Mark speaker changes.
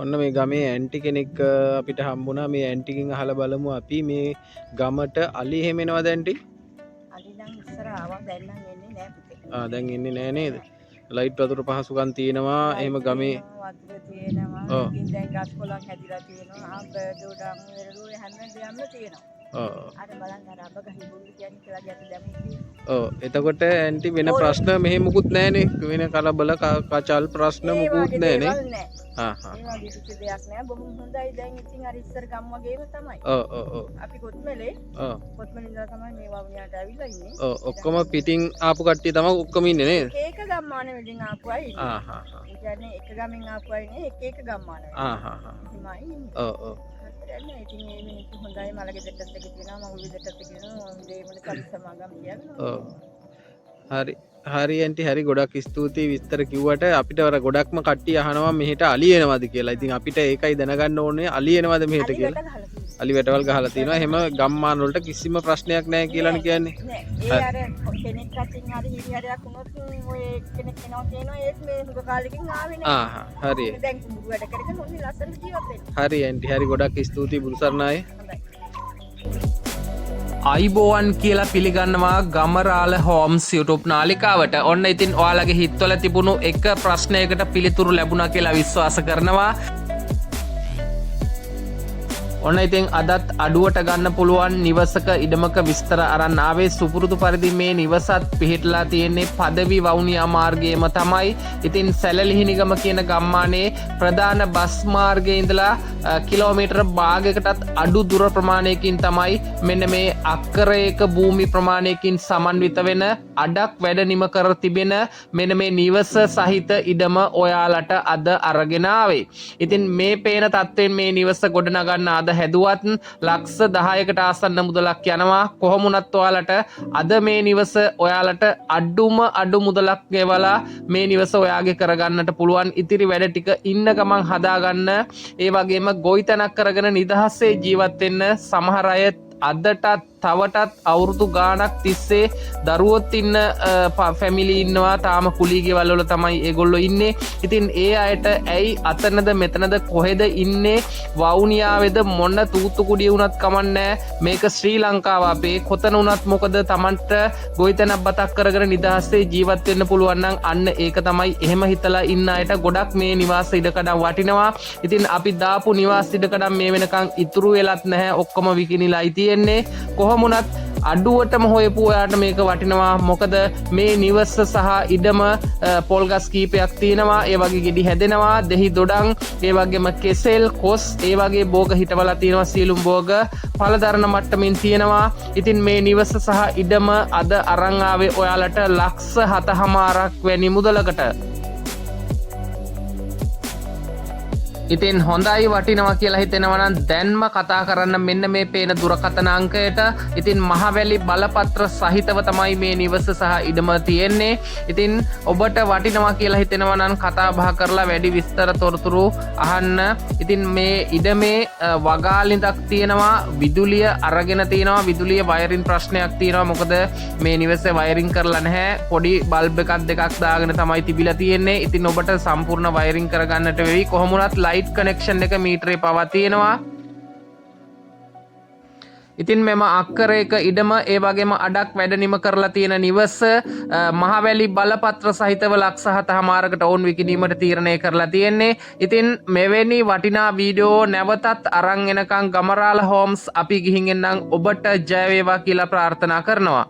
Speaker 1: ඔන්න මේ ගමේ ඇන්ටි කෙනෙක් අපිට හම්බුණා. මේ ඇන්ටිගෙන් අහලා බලමු අපි මේ ගමට අලි එහෙම එනවද ඇන්ටි?
Speaker 2: අලි නම් ඉස්සර ආවා දැන් නම් එන්නේ නෑ පුතේ.
Speaker 1: දැන් එන්නේ නෑ නේද? ලයිට් වතුර පහසුකම් තියෙනවා. එහෙම ගමේ
Speaker 2: වතුර තියෙනවා.
Speaker 1: ඔව්.
Speaker 2: ඉතින් දැන් ගස් කොළන් හැදිලා තියෙනවා. ආඹ දොඩම් වෙරළු හැම දෙයක්ම තියෙනවා.
Speaker 1: ඔව්.
Speaker 2: අර බලන්න අර අබ ගහේ බුල්ලි කියන්නේ කියලා ගැට දැමී
Speaker 1: ඔව්. එතකොට ඇන්ටි වෙන ප්‍රශ්න මෙහෙ මුකුත් නෑනේ. වෙන කලබල කචල් ප්‍රශ්න මුකුත් නෑනේ. හා හා.
Speaker 2: ඒ වගේ කිසි දෙයක් නෑ. බොහොම හොඳයි. දැන් ඉතින් අර ඉස්සර ගම් වගේම තමයි.
Speaker 1: ඔව් ඔව් ඔව්.
Speaker 2: අපි කොත්මලේ
Speaker 1: ඔව්.
Speaker 2: කොත්මලේ ඉඳලා තමයි මේ වවුනියාට ඇවිල්ලා ඉන්නේ.
Speaker 1: ඔව් ඔක්කොම පිටින් ආපු කට්ටිය තමයි ඔක්කොම ඉන්නේ නේද?
Speaker 2: එක ගම්මාන වලින් ආපු අය ඉන්නේ.
Speaker 1: හා හා.
Speaker 2: ඒ කියන්නේ එක ගමෙන් ආපු අය නේ එක ගම්මාන වලින්.
Speaker 1: හා හා.
Speaker 2: එහෙමයි ඉන්නේ.
Speaker 1: ඔව් ඔව්.
Speaker 2: හරියන්නේ. ඉතින් මේ මිනිස්සු හොඳයි මල ගෙදරට එක තියෙනවා මගුල් ගෙදරට තියෙනවා දෙමළ කලි සමාගම් කියනවා.
Speaker 1: ඔව්. හරි. හරි ඇන්ටි හරි ගොඩක් ස්තුතියි විස්තර කිව්වට අපිට අර ගොඩක්ම කට්ටිය අහනවා මෙහෙට අලි එනවද කියලා. ඉතින් අපිට ඒකයි දැනගන්න ඕනේ අලි එනවද මෙහෙට කියලා. අලි වැටවල් ගහලා තියෙනවා. එහෙම ගම්මාන වලට කිසිම ප්‍රශ්නයක් නැහැ කියලානේ කියන්නේ.
Speaker 2: නෑ. ඒ අර කෙනෙක් අතින් හරි හිරිහැරයක් වුණොත් ඔය කෙනෙක් එනවා කියනවා ඒත් මේ හුඟ කාලෙකින් ආවේ නෑ.
Speaker 1: හරි.
Speaker 2: දැන් කුඹුරු වැඩ කරගෙන ඔන්නේ ලස්සනට ජීවත් වෙන්නේ.
Speaker 1: හරි ඇන්ටි හරි ගොඩක් ස්තුතියි බුදුසරණයි.
Speaker 2: හොඳයි.
Speaker 3: අයිබෝවන් කියලා පිළිගන්නවා ගමරාල හෝම්ස් YouTube නාලිකාවට. ඔන්න ඉතින් ඔයාලගේ හිත්වල තිබුණු එක ප්‍රශ්නයකට පිළිතුරු ලැබුණා කියලා විශ්වාස කරනවා. ඔන්න ඉතින් අදත් අඩුවට ගන්න පුළුවන් නිවසක ඉඩමක විස්තර අරන් ආවේ. සුපුරුදු පරිදි මේ නිවසත් පිහිටලා තියෙන්නේ පදවි වවුනියා මාර්ගයේම තමයි. ඉතින් සැලලිහිණිගම කියන ගම්මානයේ ප්‍රධාන බස් මාර්ගයේ ඉඳලා කිලෝමීටර භාගයකටත් අඩු දුර ප්‍රමාණයකින් තමයි මෙන්න මේ අක්කරයක භූමි ප්‍රමාණයකින් සමන්විත වෙන අඩක් වැඩ නිම කර තිබෙන මෙන්න මේ නිවස සහිත ඉඩම ඔයාලට අද අරගෙන ආවේ. ඉතින් මේ පේන තත්ත්වයෙන් මේ නිවස ගොඩනගන්න අද හැදුවත් ලක්ෂ 10කට ආසන්න මුදලක් යනවා. කොහොමුණත් ඔයාලට අද මේ නිවස ඔයාලට අඩුම අඩු මුදලක් ගෙවලා මේ නිවස ඔයාගේ කරගන්නට පුළුවන්. ඉතිරි වැඩ ටික ඉන්න ගමන් හදාගන්න. ඒ වගේම ගොවිතැනක් කරගෙන නිදහසේ ජීවත් වෙන්න සමහර අය අදටත් තවටත් අවුරුදු ගානක් තිස්සේ දරුවොත් ඉන්න ෆැමිලි ඉන්නවා. තාම කුලී ගෙවල් වල තමයි ඒගොල්ලෝ ඉන්නේ. ඉතින් ඒ අයට ඇයි අතනද මෙතනද කොහෙද ඉන්නේ වවුනියාවේද මොන තූතු කුඩිය වුණත් කමන්නේ. මේක ශ්‍රී ලංකාව අපේ කොතන වුණත් මොකද Tamanට ගොවිතැනක් බතක් කරගෙන නිදහසේ ජීවත් වෙන්න පුළුවන් නම් අන්න ඒක තමයි. එහෙම හිතලා ඉන්න අයට ගොඩක් මේ නිවාස ඉඩකඩම් වටිනවා. ඉතින් අපි දාපු නිවාස ඉඩකඩම් මේ වෙනකන් ඉතුරු වෙලත් නැහැ. ඔක්කොම විකිනිලායි තියෙන්නේ. කොහොමුණත් අඩුවටම හොයපු ඔයාට මේක වටිනවා. මොකද මේ නිවස සහ ඉඩම පොල්ගස් කීපයක් තියෙනවා. ඒ වගේ ගෙඩි හැදෙනවා. දෙහි දොඩම් ඒ වගේම කෙසෙල් කොස් ඒ වගේ භෝග හිටවලා තියෙනවා. සියලුම භෝග පළදරන මට්ටමින් තියෙනවා. ඉතින් මේ නිවස සහ ඉඩම අද අරන් ආවේ ඔයාලට ලක්ෂ 7.5ක් වැනි මුදලකට. ඉතින් හොඳයි වටිනවා කියලා හිතෙනවා නම් දැන්ම කතා කරන්න මෙන්න මේ පේන දුරකථන අංකයට. ඉතින් මහවැලි බලපත්‍ර සහිතව තමයි මේ නිවස සහ ඉඩම තියෙන්නේ. ඉතින් ඔබට වටිනවා කියලා හිතෙනවා නම් කතා බහ කරලා වැඩි විස්තර තොරතුරු අහන්න. ඉතින් මේ ඉඩමේ වගාලින්දක් තියෙනවා. විදුලිය අරගෙන තියෙනවා. විදුලිය වයරින් ප්‍රශ්නයක් තියෙනවා. මොකද මේ නිවසේ වයරින් කරලා නැහැ. පොඩි බල්බ් එකක් දෙකක් දාගෙන තමයි තිබිලා තියෙන්නේ. ඉතින් ඔබට සම්පූර්ණ වයරින් කරගන්නට වෙවි. කොහොමුණත් ලයිට් කනෙක්ෂන් එක මීටරේ පවා තියෙනවා. ඉතින් මෙම අක්කරයක ඉඩම ඒ වගේම අඩක් වැඩ නිම කරලා තියෙන නිවස මහවැලි බලපත්‍ර සහිතව ලක්ෂ 7.5කට ඔවුන් විකිණීමට තීරණය කරලා තියෙන්නේ. ඉතින් මෙවැනි වටිනා වීඩියෝ නැවතත් අරන් එනකන් ගමරාල හෝම්ස් අපි ගිහින් එන්නම්. ඔබට ජය වේවා කියලා ප්‍රාර්ථනා කරනවා.